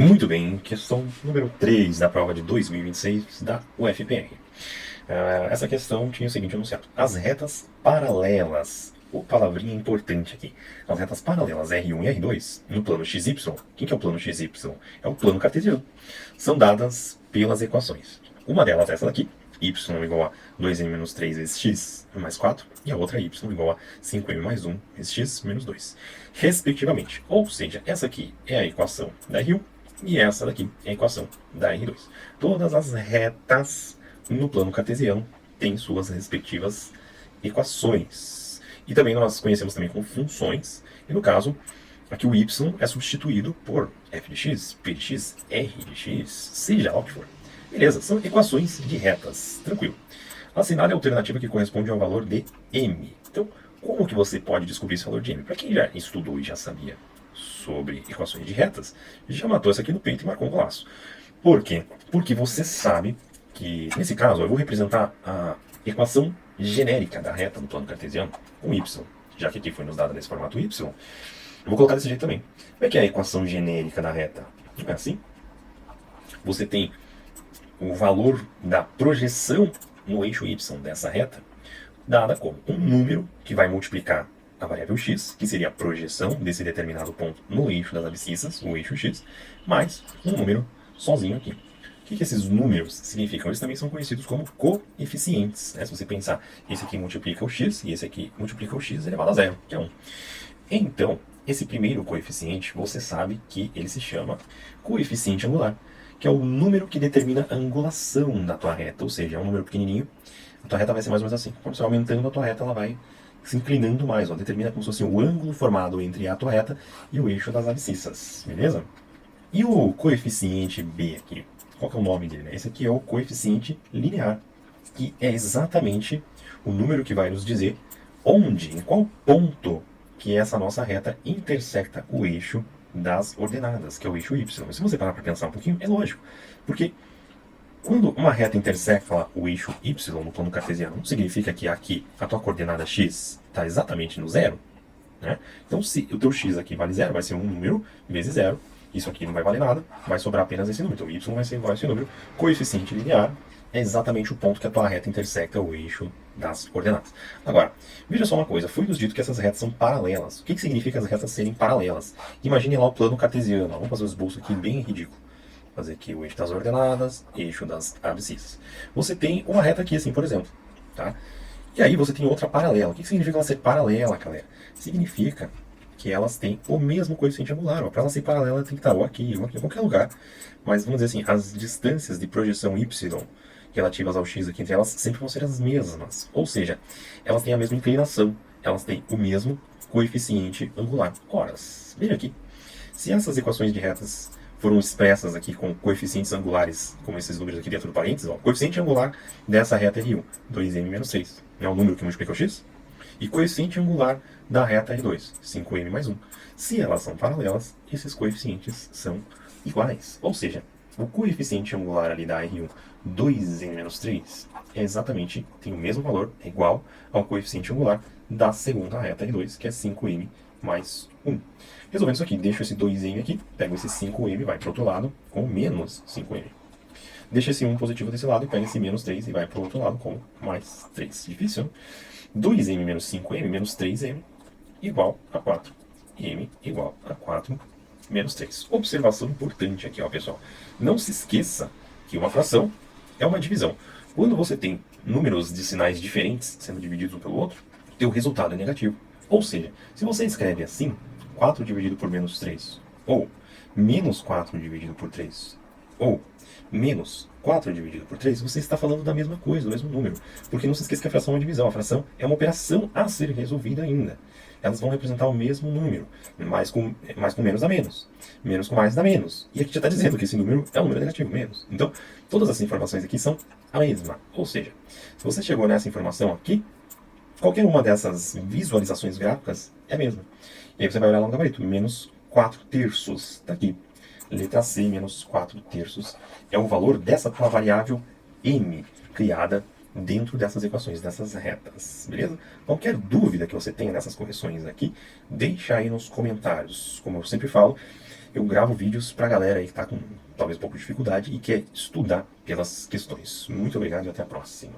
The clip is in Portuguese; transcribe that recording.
Muito bem, questão número 3 da prova de 2026 da UFPR. Essa questão tinha o seguinte enunciado: as retas paralelas, o palavrinha importante aqui, as retas paralelas R1 e R2 no plano XY, quem que é o plano XY? É o plano cartesiano, são dadas pelas equações. Uma delas é essa daqui, y igual a 2m menos 3 vezes x mais 4, e a outra y igual a 5m mais 1 vezes x menos 2, respectivamente. Ou seja, essa aqui é a equação da R1 e essa daqui é a equação da R2. Todas as retas no plano cartesiano têm suas respectivas equações. E também nós conhecemos também como funções. E no caso, aqui o y é substituído por f de x, p de x, r de x, seja lá o que for. Beleza, são equações de retas. Tranquilo. Assinale a alternativa que corresponde ao valor de m. Então, como que você pode descobrir esse valor de m? Para quem já estudou e já sabia sobre equações de retas, já matou essa aqui no peito e marcou um golaço. Por quê? Porque você sabe que, nesse caso, eu vou representar a equação genérica da reta no plano cartesiano com y. Já que aqui foi nos dada nesse formato y, eu vou colocar desse jeito também. Como é que é a equação genérica da reta? É assim. Você tem o valor da projeção no eixo y dessa reta, dada como um número que vai multiplicar a variável x, que seria a projeção desse determinado ponto no eixo das abscissas, o eixo x, mais um número sozinho aqui. O que esses números significam? Eles também são conhecidos como coeficientes. Né? Se você pensar, esse aqui multiplica o x e esse aqui multiplica o x elevado a zero, que é 1. Então, esse primeiro coeficiente, você sabe que ele se chama coeficiente angular, que é o número que determina a angulação da tua reta, ou seja, é um número pequenininho, a tua reta vai ser mais ou menos assim. Quando você vai aumentando a tua reta, ela vai se inclinando mais, ó, determina como se fosse o ângulo formado entre a tua reta e o eixo das abscissas, beleza? E o coeficiente B aqui, qual que é o nome dele? Né? Esse aqui é o coeficiente linear, que é exatamente o número que vai nos dizer onde, em qual ponto que essa nossa reta intersecta o eixo das ordenadas, que é o eixo y. Se você parar para pensar um pouquinho, é lógico, porque quando uma reta intersecta o eixo y no plano cartesiano, não significa que aqui a tua coordenada x está exatamente no zero? Né? Então, se o teu x aqui vale zero, vai ser um número vezes zero. Isso aqui não vai valer nada, vai sobrar apenas esse número. Então, y vai ser igual a esse número. Coeficiente linear é exatamente o ponto que a tua reta intersecta o eixo das coordenadas. Agora, veja só uma coisa. Foi nos dito que essas retas são paralelas. O que significa as retas serem paralelas? Imagine lá o plano cartesiano. Vamos fazer o esboço aqui bem ridículo. Fazer aqui o eixo das ordenadas, eixo das abscissas. Você tem uma reta aqui, assim, por exemplo. Tá? E aí você tem outra paralela. O que significa ela ser paralela, galera? Significa que elas têm o mesmo coeficiente angular. Para ela ser paralela, ela tem que estar ou aqui, ou aqui, em qualquer lugar. Mas vamos dizer assim, as distâncias de projeção y relativas ao x aqui entre elas sempre vão ser as mesmas. Ou seja, elas têm a mesma inclinação, elas têm o mesmo coeficiente angular. Ora, veja aqui, se essas equações de retas foram expressas aqui com coeficientes angulares, como esses números aqui dentro do parênteses, ó, coeficiente angular dessa reta R1, 2m menos 3, é o número que multiplica o x, e coeficiente angular da reta R2, 5m mais 1. Se elas são paralelas, esses coeficientes são iguais. Ou seja, o coeficiente angular ali da R1, 2m menos 3, é exatamente, tem o mesmo valor, é igual ao coeficiente angular da segunda reta R2, que é 5m mais 1. Resolvendo isso aqui, deixo esse 2m aqui, pego esse 5m, vai para o outro lado com menos 5m. Deixa esse 1 positivo desse lado e pega esse menos 3 e vai para o outro lado com mais 3. Difícil, né? 2m menos 5m menos 3m igual a 4. m igual a 4 menos 3. Observação importante aqui, ó, pessoal. Não se esqueça que uma fração é uma divisão. Quando você tem números de sinais diferentes sendo divididos um pelo outro, o teu resultado é negativo. Ou seja, se você escreve assim, 4 dividido por menos 3, ou menos 4 dividido por 3, ou menos 4 dividido por 3, você está falando da mesma coisa, do mesmo número. Porque não se esqueça que a fração é uma divisão. A fração é uma operação a ser resolvida ainda. Elas vão representar o mesmo número, mais com menos dá menos, menos com mais dá menos. E aqui já está dizendo que esse número é um número negativo, menos. Então, todas as informações aqui são a mesma. Ou seja, se você chegou nessa informação aqui, qualquer uma dessas visualizações gráficas é a mesma. E aí você vai olhar lá no gabarito, menos 4 terços, está aqui. Letra C, menos 4 terços, é o valor dessa tua variável m, criada dentro dessas equações, dessas retas, beleza? Qualquer dúvida que você tenha nessas correções aqui, deixa aí nos comentários. Como eu sempre falo, eu gravo vídeos pra galera aí que tá com talvez um pouco de dificuldade e quer estudar pelas questões. Muito obrigado e até a próxima.